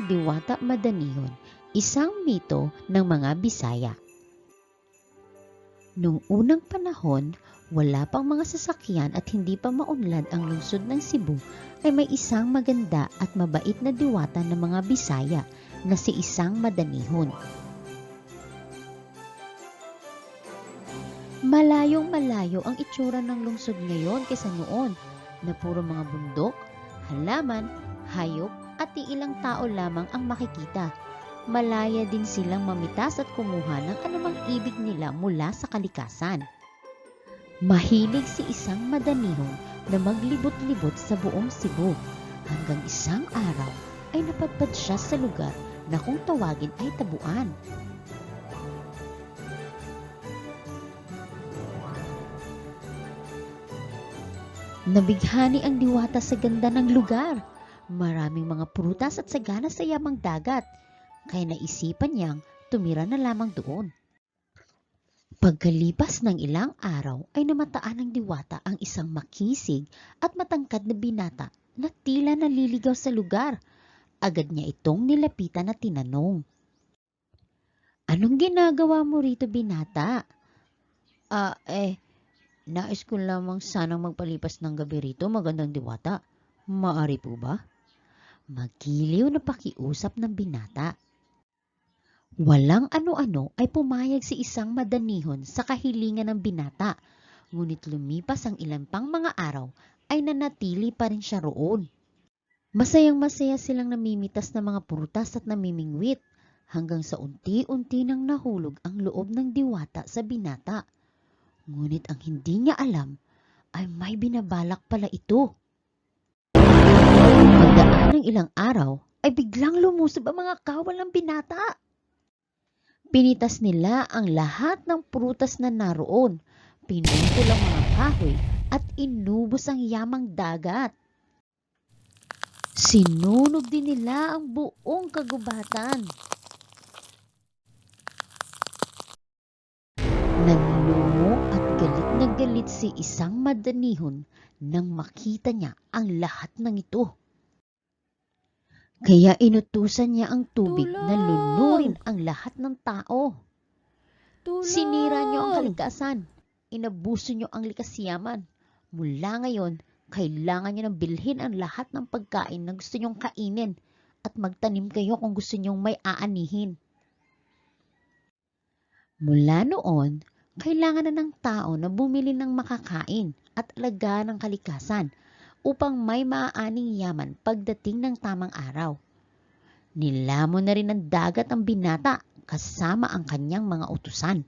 ang Diwata Madanihon, isang mito ng mga Bisaya. Noong unang panahon, wala pang mga sasakyan at hindi pa maunlad ang lungsod ng Cebu, ay may isang maganda at mabait na diwata ng mga Bisaya na si Isang Madanihon. Malayong malayo ang itsura ng lungsod ngayon kaysa noon, na puro mga bundok, halaman, hayop at ilang tao lamang ang makikita. Malaya din silang mamitas at kumuha ng anumang ibig nila mula sa kalikasan. Mahilig si Isang Madanihon na maglibot-libot sa buong Cebu, hanggang isang araw ay napadpad siya sa lugar na kung tawagin ay Tabuan. Nabighani ang diwata sa ganda ng lugar. Maraming mga prutas at sagana sa yamang dagat, kaya naisipan niyang tumira na lamang doon. Pagkalipas ng ilang araw ay namataan ng diwata ang isang makisig at matangkad na binata na tila naliligaw sa lugar. Agad niya itong nilapitan at tinanong, "Anong ginagawa mo rito, binata?" Nais ko lamang sanang magpalipas ng gabi rito, magandang diwata. Maaari po ba?" Magiliw na pakiusap ng binata. Walang ano-ano ay pumayag si Isang Madanihon sa kahilingan ng binata, ngunit lumipas ang ilan pang mga araw ay nanatili pa rin siya roon. Masayang-masaya silang namimitas ng mga prutas at namimingwit, hanggang sa unti-unti nang nahulog ang loob ng diwata sa binata. Ngunit ang hindi niya alam ay may binabalak pala ito. Pagdaan ng ilang araw ay biglang lumusob ang mga kawal ng binata. Pinitas nila ang lahat ng prutas na naroon, pinutol ang mga kahoy at inubos ang yamang dagat. Sinunog din nila ang buong kagubatan. Nanlumo at galit na galit si Isang Madanihon nang makita niya ang lahat ng ito. Kaya inutusan niya ang tubig na lunurin ang lahat ng tao. Sinira niyo ang kalikasan. Inabuso niyo ang likas yaman. Mula ngayon, kailangan niyo nang bilhin ang lahat ng pagkain na gusto niyong kainin at magtanim kayo kung gusto niyong may aanihin. Mula noon, kailangan na ng tao na bumili ng makakain at alagaan ng kalikasan upang may maaaning yaman pagdating ng tamang araw. Nilamon na rin ng dagat ang binata kasama ang kanyang mga utusan.